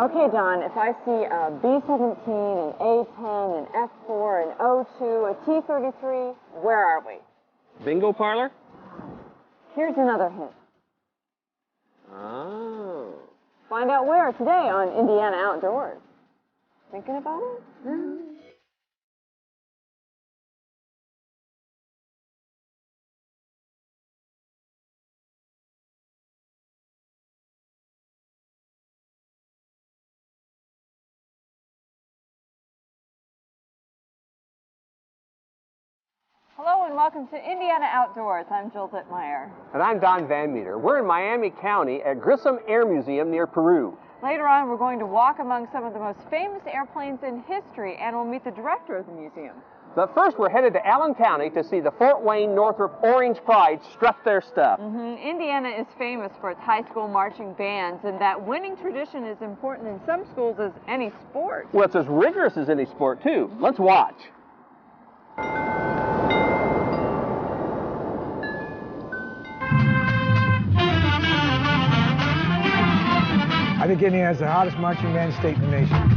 Okay, Don, if I see a B-17, an A-10, an F-4, an O-2, a T-33, where are we? Bingo parlor? Here's another hint. Oh. Find out where today on Indiana Outdoors. Thinking about it? Hello and welcome to Indiana Outdoors. I'm Jill Ditmire. And I'm Don Van Meter. We're in Miami County at Grissom Air Museum near Peru. Later on, we're going to walk among some of the most famous airplanes in history, and we'll meet the director of the museum. But first, we're headed to Allen County to see the Fort Wayne Northrop Orange Pride strut their stuff. Indiana is famous for its high school marching bands, and that winning tradition is important in some schools as any sport. Well, it's as rigorous as any sport, too. Let's watch. I think Indiana has the hottest marching band state in the nation.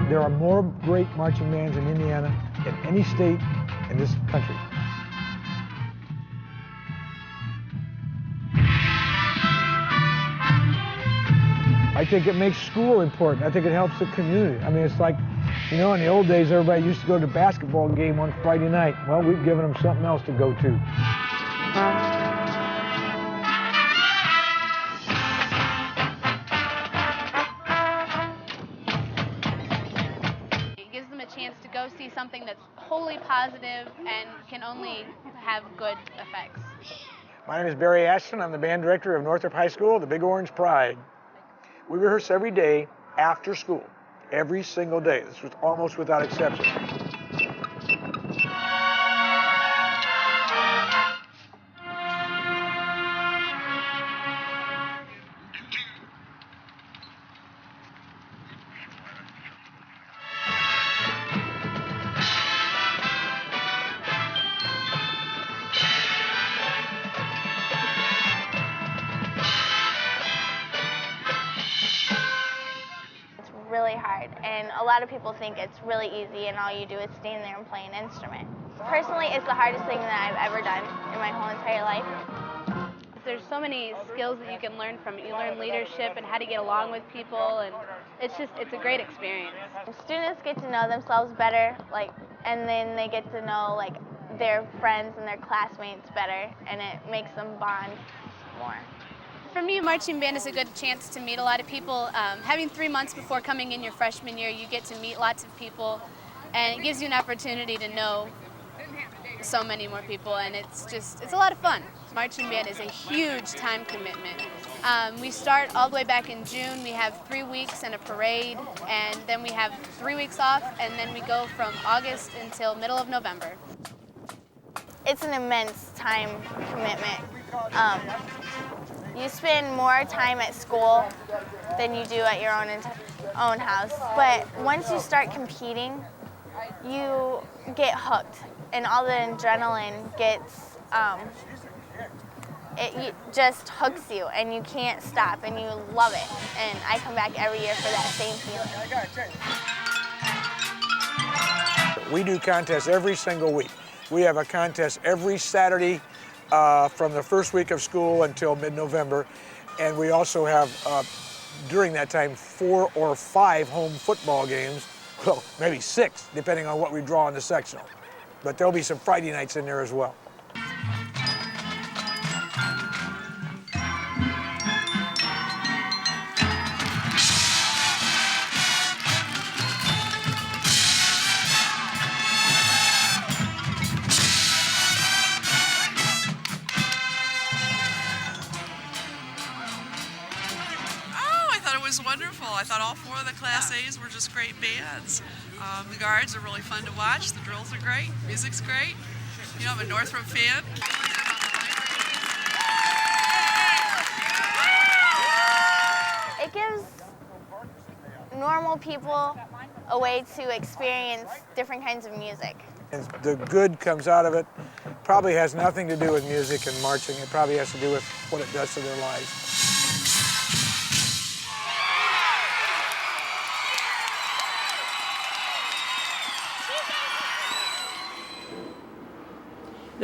There are more great marching bands in Indiana than any state in this country. I think it makes school important. I think it helps the community. I mean, it's like, you know, in the old days, everybody used to go to the basketball game on Friday night. Well, we've given them something else to go to. Chance to go see something that's wholly positive and can only have good effects. My name is Barry Ashton. I'm the band director of Northrop High School, the Big Orange Pride. We rehearse every day after school, every single day. This was almost without exception. Really hard, and a lot of people think it's really easy and all you do is stand there and play an instrument. Personally, it's the hardest thing that I've ever done in my whole entire life. There's so many skills that you can learn from it. You learn leadership and how to get along with people, and it's a great experience. Students get to know themselves better, and then they get to know their friends and their classmates better, and it makes them bond more. For me, marching band is a good chance to meet a lot of people. Having 3 months before coming in your freshman year, you get to meet lots of people, and it gives you an opportunity to know so many more people, and it's a lot of fun. Marching band is a huge time commitment. We start all the way back in June. We have 3 weeks and a parade, and then we have 3 weeks off, and then we go from August until middle of November. It's an immense time commitment. You spend more time at school than you do at your own house. But once you start competing, you get hooked, and all the adrenaline gets, it just hooks you, and you can't stop, and you love it. And I come back every year for that same feeling. We do contests every single week. We have a contest every Saturday from the first week of school until mid-November, and we also have, during that time, 4 or 5 home football games, well, maybe 6, depending on what we draw in the sectional. But there'll be some Friday nights in there as well. Wonderful. I thought all 4 of the Class A's were just great bands. The guards are really fun to watch. The drills are great. Music's great. You know, I'm a Northrop fan. It gives normal people a way to experience different kinds of music. And the good comes out of it. Probably has nothing to do with music and marching. It probably has to do with what it does to their lives.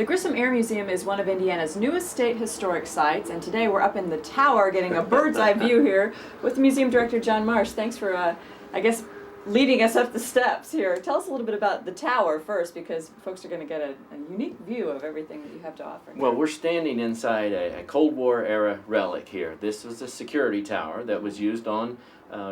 The Grissom Air Museum is one of Indiana's newest state historic sites, and today we're up in the tower getting a bird's eye view here with Museum Director John Marsh. Thanks for, I guess, leading us up the steps here. Tell us a little bit about the tower first, because folks are going to get a unique view of everything that you have to offer. Well, we're standing inside a Cold War era relic here. This was a security tower that was used on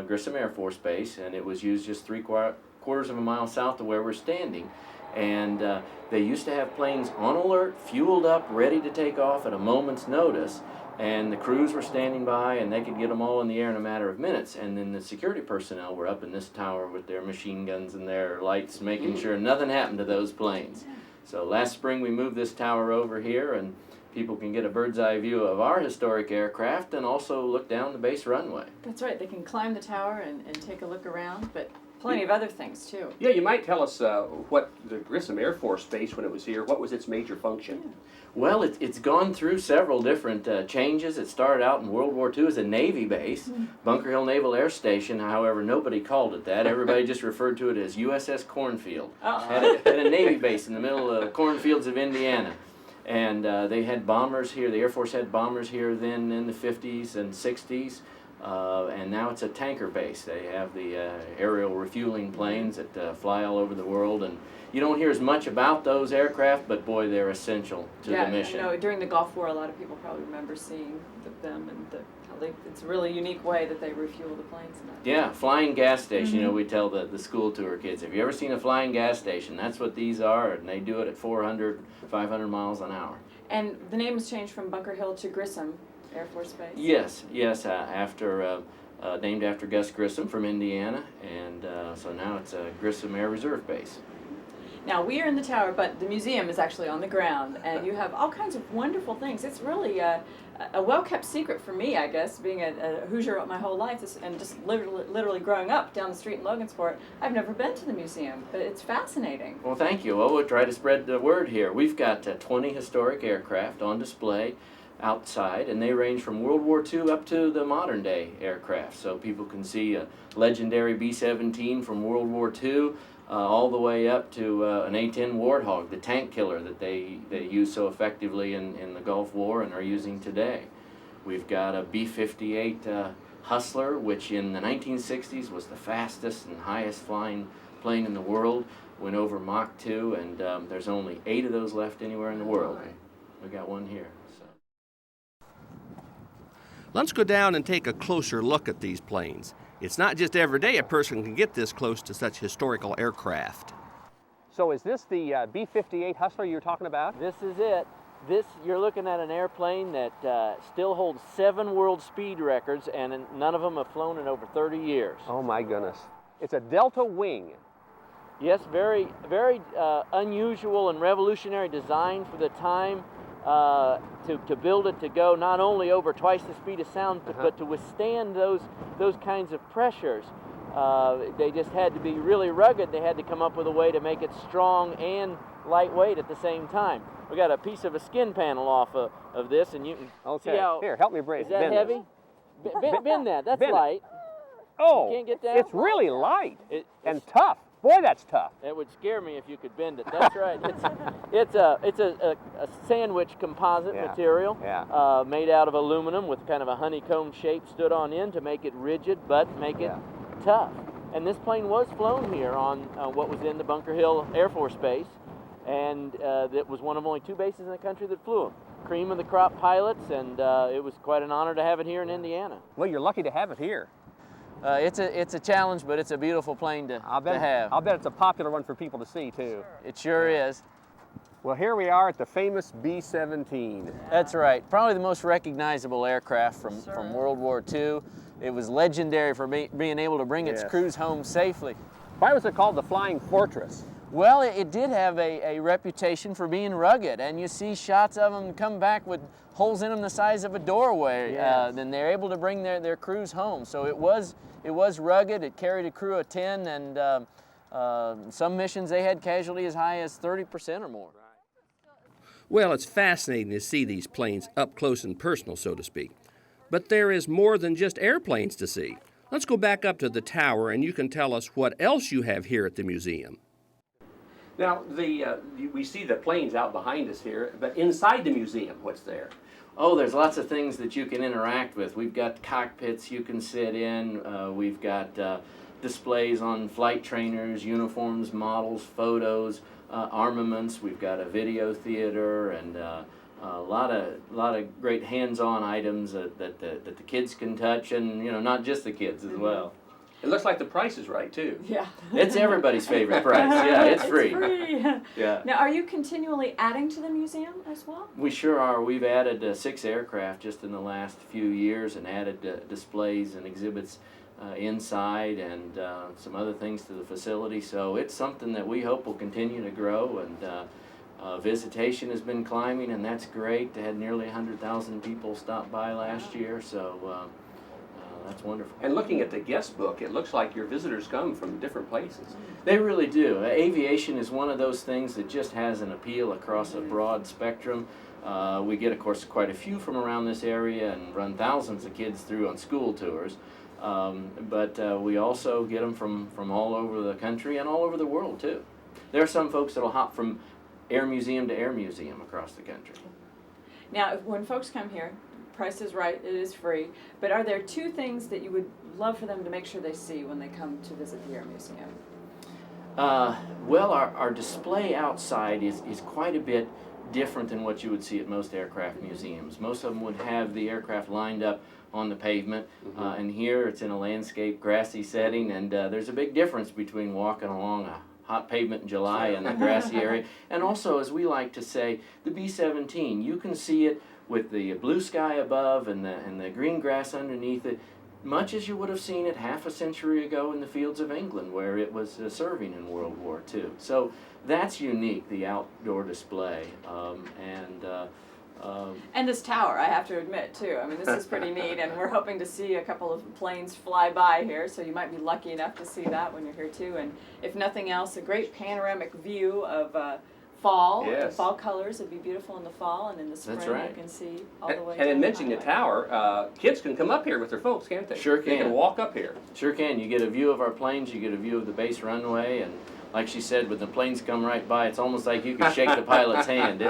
Grissom Air Force Base, and it was used just three-quarters of a mile south of where we're standing. And they used to have planes on alert, fueled up, ready to take off at a moment's notice, and the crews were standing by and they could get them all in the air in a matter of minutes. And then the security personnel were up in this tower with their machine guns and their lights, making sure nothing happened to those planes. So last spring we moved this tower over here, and people can get a bird's eye view of our historic aircraft and also look down the base runway. That's right, they can climb the tower and take a look around, but plenty of other things too. Yeah, you might tell us what the Grissom Air Force Base, when it was here, what was its major function? Yeah. Well, it's gone through several different changes. It started out in World War II as a Navy base, Bunker Hill Naval Air Station. However, nobody called it that. Everybody just referred to it as USS Cornfield. Had a Navy base in the middle of the cornfields of Indiana. And they had bombers here. The Air Force had bombers here then in the 50s and 60s. And now it's a tanker base. They have the aerial refueling planes that fly all over the world, and you don't hear as much about those aircraft, but boy, they're essential to the mission. Yeah, during the Gulf War, a lot of people probably remember seeing them and how it's a really unique way that they refuel the planes. And that. Yeah, flying gas station. You know, we tell the school tour kids, have you ever seen a flying gas station? That's what these are, and they do it at 400, 500 miles an hour. And the name was changed from Bunker Hill to Grissom Air Force Base? Yes, named after Gus Grissom from Indiana, and so now it's a Grissom Air Reserve Base. Now, we are in the tower, but the museum is actually on the ground, and you have all kinds of wonderful things. It's really a well-kept secret for me, I guess, being a Hoosier my whole life, and just literally growing up down the street in Logansport. I've never been to the museum, but it's fascinating. Well, thank you. Well, we'll try to spread the word here. We've got 20 historic aircraft on display outside, and they range from World War II up to the modern day aircraft. So people can see a legendary B-17 from World War II all the way up to an A-10 Warthog, the tank killer that they used so effectively in the Gulf War and are using today. We've got a B-58 Hustler, which in the 1960s was the fastest and highest flying plane in the world, went over Mach 2, and there's only 8 of those left anywhere in the world. We got one here. Let's go down and take a closer look at these planes. It's not just every day a person can get this close to such historical aircraft. So is this the B-58 Hustler you're talking about? This is it. You're looking at an airplane that still holds 7 world speed records, and none of them have flown in over 30 years. Oh my goodness. It's a Delta Wing. Yes, very, very unusual and revolutionary design for the time. To build it to go not only over twice the speed of sound, but to withstand those kinds of pressures. They just had to be really rugged. They had to come up with a way to make it strong and lightweight at the same time. We got a piece of a skin panel off of this, and you can see how. Here, help me bring. Is that heavy? Bend that. That's bend light. Oh, you can't get down? It's really light and tough. Boy, that's tough. It would scare me if you could bend it. That's right. It's a sandwich composite material made out of aluminum with kind of a honeycomb shape stood on end to make it rigid but make it tough. And this plane was flown here on what was in the Bunker Hill Air Force Base, and it was one of only 2 bases in the country that flew them. Cream of the crop pilots, and it was quite an honor to have it here in Indiana. Well, you're lucky to have it here. It's a challenge, but it's a beautiful plane to have. I'll bet it's a popular one for people to see, too. It sure is. Well, here we are at the famous B-17. That's right. Probably the most recognizable aircraft from World War II. It was legendary for being able to bring its crews home safely. Why was it called the Flying Fortress? Well, it did have a reputation for being rugged, and you see shots of them come back with holes in them the size of a doorway. Then they're able to bring their crews home. So it was rugged. It carried a crew of 10, and some missions they had casualty as high as 30% or more. Well, it's fascinating to see these planes up close and personal, so to speak. But there is more than just airplanes to see. Let's go back up to the tower, and you can tell us what else you have here at the museum. Now, we see the planes out behind us here, but inside the museum, what's there? Oh, there's lots of things that you can interact with. We've got cockpits you can sit in. We've got displays on flight trainers, uniforms, models, photos, armaments. We've got a video theater and a lot of great hands-on items that the kids can touch, and not just the kids as well. It looks like the price is right too. Yeah. It's everybody's favorite price. Yeah, it's free. It's free. Yeah. Now, are you continually adding to the museum as well? We sure are. We've added 6 aircraft just in the last few years, and added displays and exhibits inside, and some other things to the facility. So it's something that we hope will continue to grow, and visitation has been climbing, and that's great. They had nearly 100,000 people stop by last year, so that's wonderful. And looking at the guest book, it looks like your visitors come from different places. They really do. Aviation is one of those things that just has an appeal across a broad spectrum. We get, of course, quite a few from around this area and run thousands of kids through on school tours. But we also get them from all over the country and all over the world, too. There are some folks that will hop from air museum to air museum across the country. Now, when folks come here, price is right, it is free, but are there 2 things that you would love for them to make sure they see when they come to visit the Air Museum? Well, our display outside is quite a bit different than what you would see at most aircraft museums. Most of them would have the aircraft lined up on the pavement, and here it's in a landscape, grassy setting, and there's a big difference between walking along a hot pavement in July and the grassy area. And also, as we like to say, the B-17, you can see it with the blue sky above and the green grass underneath it, much as you would have seen it half a century ago in the fields of England, where it was serving in World War II. So that's unique, the outdoor display. And this tower, I have to admit, too. I mean, this is pretty neat, and we're hoping to see a couple of planes fly by here, so you might be lucky enough to see that when you're here, too. And if nothing else, a great panoramic view of fall. Yes. The fall colors would be beautiful in the fall, and in the spring you can see all the way. And in down mentioning the tower, kids can come up here with their folks, can't they? Sure can. They can walk up here. Sure can. You get a view of our planes, you get a view of the base runway, and like she said, when the planes come right by, it's almost like you can shake the pilot's hand.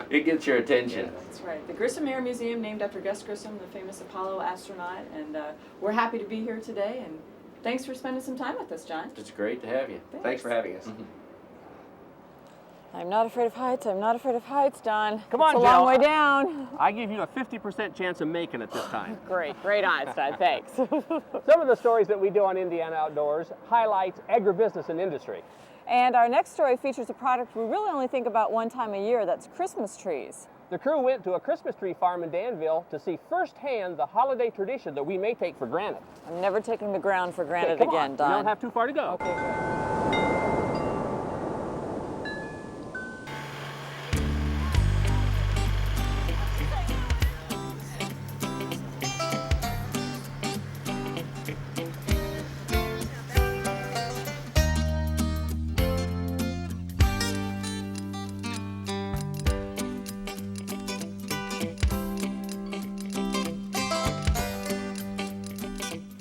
It gets your attention. Yeah, that's right. The Grissom Air Museum, named after Gus Grissom, the famous Apollo astronaut, and we're happy to be here today, and thanks for spending some time with us, John. It's great to have you. Thanks for having us. Mm-hmm. I'm not afraid of heights. I'm not afraid of heights, Don. Come on, it's a long way down. I give you a 50% chance of making it this time. Great Einstein. Thanks. Some of the stories that we do on Indiana Outdoors highlights agribusiness and industry. And our next story features a product we really only think about one time a year. That's Christmas trees. The crew went to a Christmas tree farm in Danville to see firsthand the holiday tradition that we may take for granted. I'm never taking the ground for granted Come again, on. Don. You don't have too far to go. Okay, good.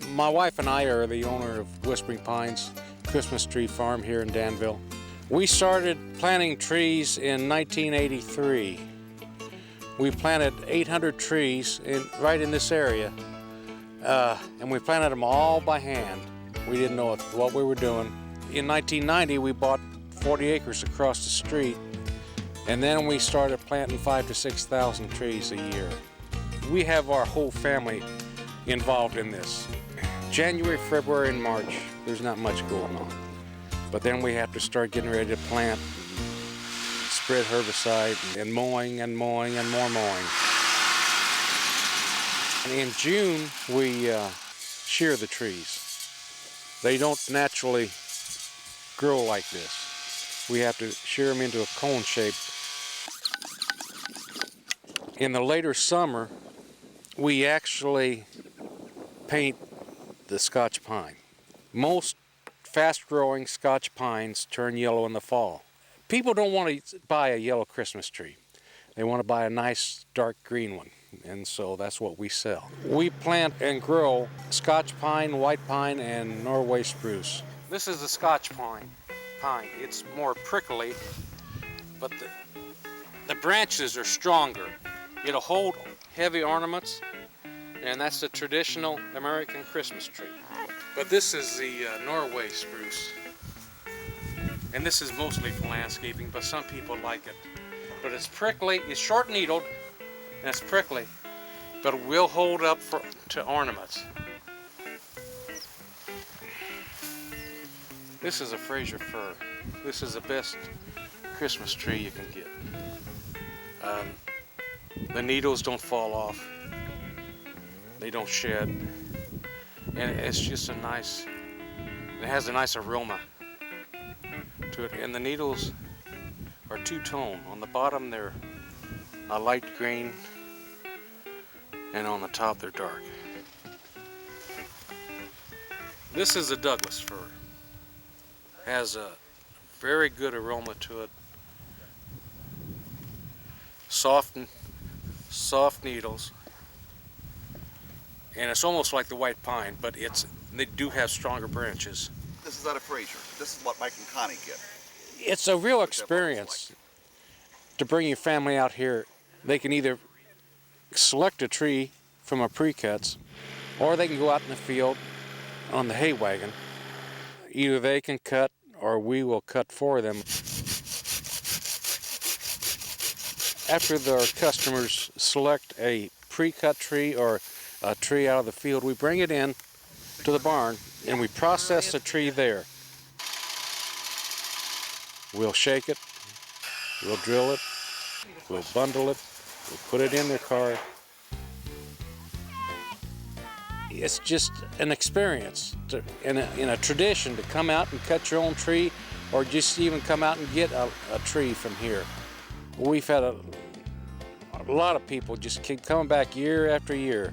My wife and I are the owner of Whispering Pines Christmas Tree Farm here in Danville. We started planting trees in 1983. We planted 800 trees right in this area, and we planted them all by hand. We didn't know what we were doing. In 1990, we bought 40 acres across the street, and then we started planting 5,000 to 6,000 trees a year. We have our whole family involved in this. January, February, and March, there's not much going on. But then we have to start getting ready to plant, spread herbicide, and mowing and mowing and more mowing. And in June, we shear the trees. They don't naturally grow like this. We have to shear them into a cone shape. In the later summer, we actually paint the Scotch pine. Most fast-growing Scotch pines turn yellow in the fall. People don't want to buy a yellow Christmas tree. They want to buy a nice dark green one, and so that's what we sell. We plant and grow Scotch pine, white pine, and Norway spruce. This is the Scotch pine. pine. It's more prickly, but the branches are stronger. It'll hold heavy ornaments, and that's the traditional American Christmas tree. But this is the Norway spruce. And this is mostly for landscaping, but some people like it. But it's prickly, it's short-needled, and it's prickly, but it will hold up to ornaments. This is a Fraser fir. This is the best Christmas tree you can get. The needles don't fall off. They don't shed. And it's just a nice, it has a nice aroma to it. And the needles are two-tone. On the bottom they're a light green, and on the top they're dark. This is a Douglas fir. Has a very good aroma to it. Soft needles. And it's almost like the white pine, but they do have stronger branches. This is out of Fraser. This is what Mike and Connie get. It's a real experience to bring your family out here. They can either select a tree from a pre-cuts, or they can go out in the field on the hay wagon. Either they can cut or we will cut for them. After the customers select a pre-cut tree or a tree out of the field, we bring it in to the barn and we process the tree there. We'll shake it, we'll drill it, we'll bundle it, we'll put it in their car. It's just an experience in a tradition to come out and cut your own tree, or just even come out and get a tree from here. We've had a lot of people just keep coming back year after year.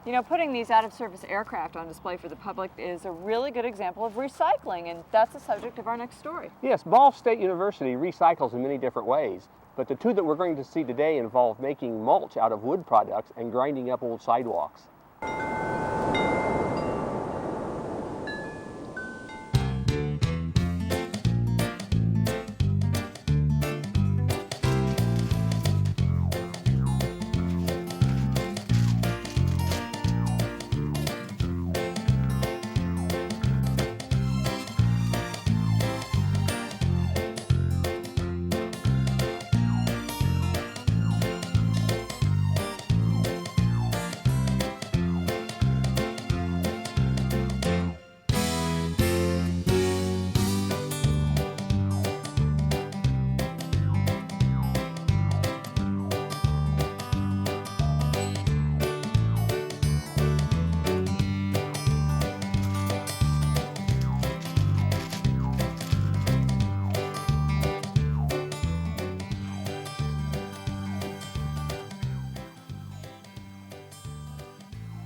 You know, putting these out-of-service aircraft on display for the public is a really good example of recycling, and that's the subject of our next story. Yes, Ball State University recycles in many different ways, but the two that we're going to see today involve making mulch out of wood products and grinding up old sidewalks.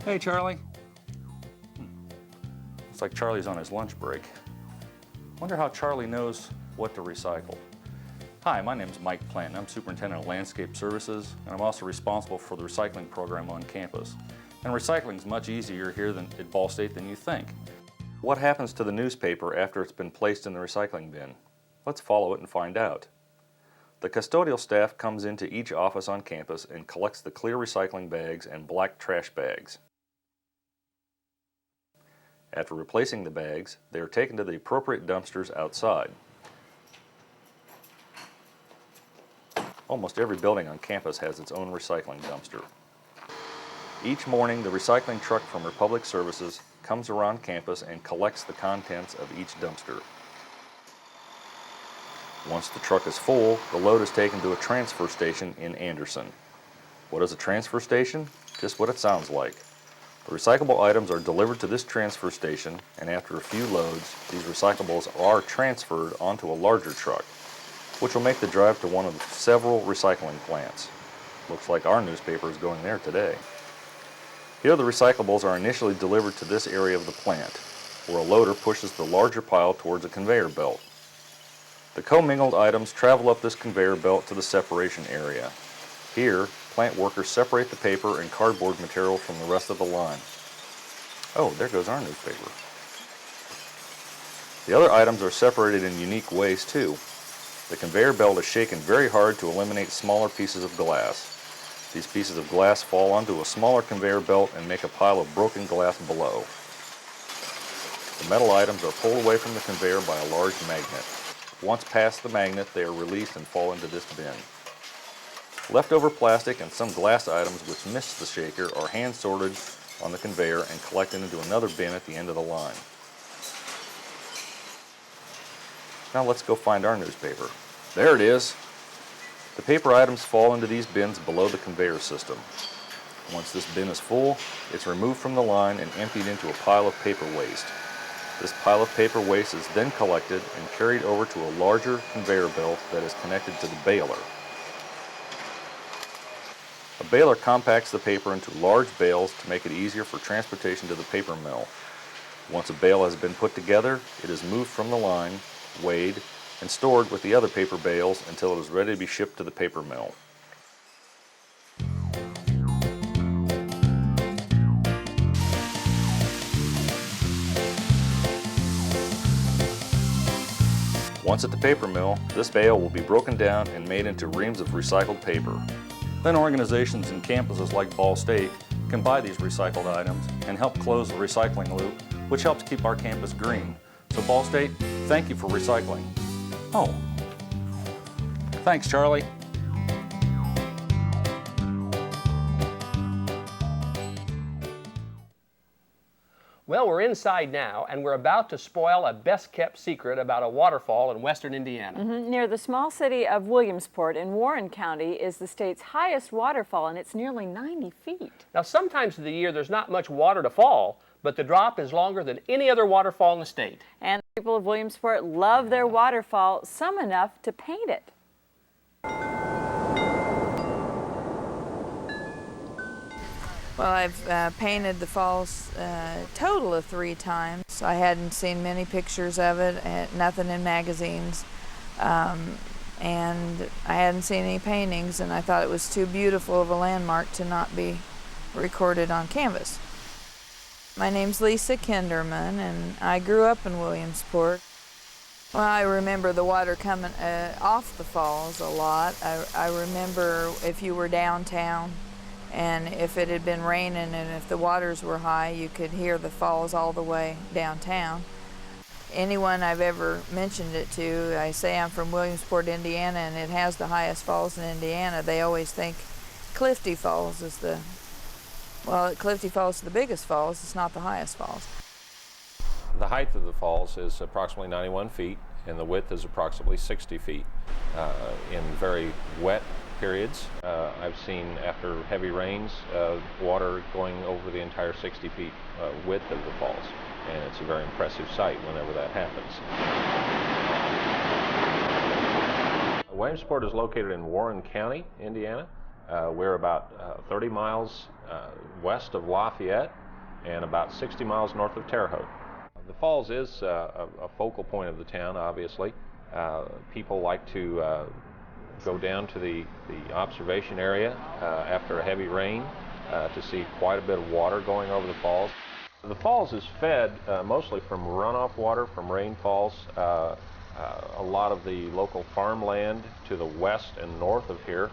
Hey, Charlie. Looks like Charlie's on his lunch break. Wonder how Charlie knows what to recycle. Hi, my name's Mike Plant. I'm Superintendent of Landscape Services, and I'm also responsible for the recycling program on campus. And recycling is much easier here at Ball State than you think. What happens to the newspaper after it's been placed in the recycling bin? Let's follow it and find out. The custodial staff comes into each office on campus and collects the clear recycling bags and black trash bags. After replacing the bags, they are taken to the appropriate dumpsters outside. Almost every building on campus has its own recycling dumpster. Each morning, the recycling truck from Republic Services comes around campus and collects the contents of each dumpster. Once the truck is full, the load is taken to a transfer station in Anderson. What is a transfer station? Just what it sounds like. The recyclable items are delivered to this transfer station, and after a few loads, these recyclables are transferred onto a larger truck, which will make the drive to one of several recycling plants. Looks like our newspaper is going there today. Here the recyclables are initially delivered to this area of the plant, where a loader pushes the larger pile towards a conveyor belt. The commingled items travel up this conveyor belt to the separation area. Here, plant workers separate the paper and cardboard material from the rest of the line. Oh, there goes our newspaper. The other items are separated in unique ways too. The conveyor belt is shaken very hard to eliminate smaller pieces of glass. These pieces of glass fall onto a smaller conveyor belt and make a pile of broken glass below. The metal items are pulled away from the conveyor by a large magnet. Once past the magnet, they are released and fall into this bin. Leftover plastic and some glass items which miss the shaker are hand sorted on the conveyor and collected into another bin at the end of the line. Now let's go find our newspaper. There it is. The paper items fall into these bins below the conveyor system. Once this bin is full, it's removed from the line and emptied into a pile of paper waste. This pile of paper waste is then collected and carried over to a larger conveyor belt that is connected to the baler. A baler compacts the paper into large bales to make it easier for transportation to the paper mill. Once a bale has been put together, it is moved from the line, weighed, and stored with the other paper bales until it is ready to be shipped to the paper mill. Once at the paper mill, this bale will be broken down and made into reams of recycled paper. Then organizations and campuses like Ball State can buy these recycled items and help close the recycling loop, which helps keep our campus green. So Ball State, thank you for recycling. Oh, thanks, Charlie. Well, we're inside now, and we're about to spoil a best-kept secret about a waterfall in western Indiana. Near the small city of Williamsport in Warren County is the state's highest waterfall, and it's nearly 90 feet. Now, sometimes of the year there's not much water to fall, but the drop is longer than any other waterfall in the state. And the people of Williamsport love their waterfall, some enough to paint it. Well, I've painted the falls a total of 3 times. I hadn't seen many pictures of it, nothing in magazines, and I hadn't seen any paintings, and I thought it was too beautiful of a landmark to not be recorded on canvas. My name's Lisa Kinderman, and I grew up in Williamsport. Well, I remember the water coming off the falls a lot. I remember if you were downtown, and if it had been raining and if the waters were high, you could hear the falls all the way downtown. Anyone I've ever mentioned it to, I say I'm from Williamsport, Indiana, and it has the highest falls in Indiana. They always think Clifty Falls is Clifty Falls is the biggest falls. It's not the highest falls. The height of the falls is approximately 91 feet, and the width is approximately 60 feet. In very wet periods, I've seen after heavy rains, water going over the entire 60 feet width of the falls, and it's a very impressive sight whenever that happens. Williamsport is located in Warren County, Indiana. We're about 30 miles west of Lafayette and about 60 miles north of Terre Haute. The falls is a focal point of the town, obviously. People like to go down to the observation area after a heavy rain to see quite a bit of water going over the falls. The falls is fed mostly from runoff water from rainfalls. A lot of the local farmland to the west and north of here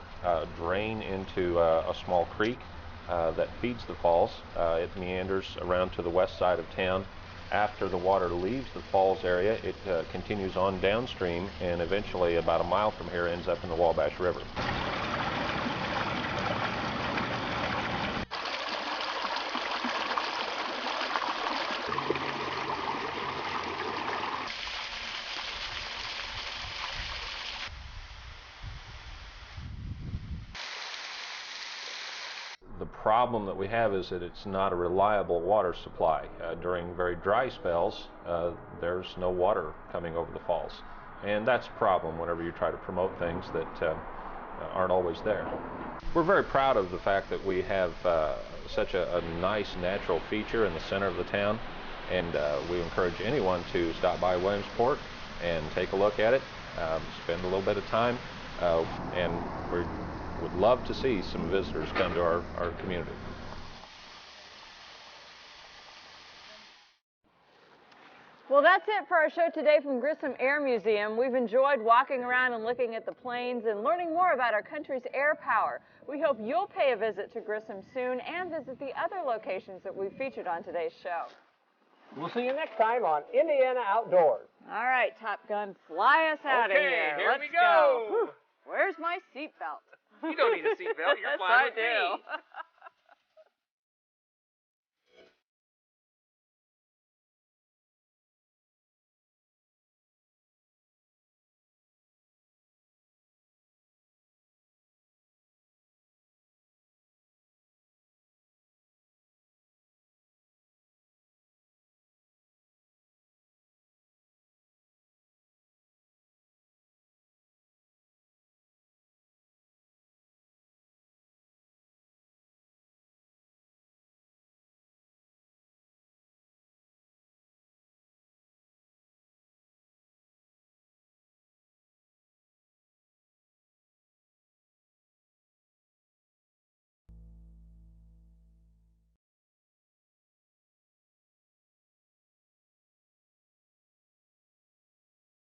drain into a small creek that feeds the falls. It meanders around to the west side of town. After the water leaves the falls area, it continues on downstream and eventually about a mile from here ends up in the Wabash River. The problem that we have is that it's not a reliable water supply. During very dry spells, there's no water coming over the falls. And that's a problem whenever you try to promote things that aren't always there. We're very proud of the fact that we have such a nice natural feature in the center of the town, and we encourage anyone to stop by Williamsport and take a look at it, spend a little bit of time, and we would love to see some visitors come to our community. Well, that's it for our show today from Grissom Air Museum. We've enjoyed walking around and looking at the planes and learning more about our country's air power. We hope you'll pay a visit to Grissom soon and visit the other locations that we've featured on today's show. We'll see you next time on Indiana Outdoors. All right, Top Gun, fly us out of here. Here Let's we go. Where's my seatbelt? You don't need a seatbelt. You're Yes, flying I with do. me.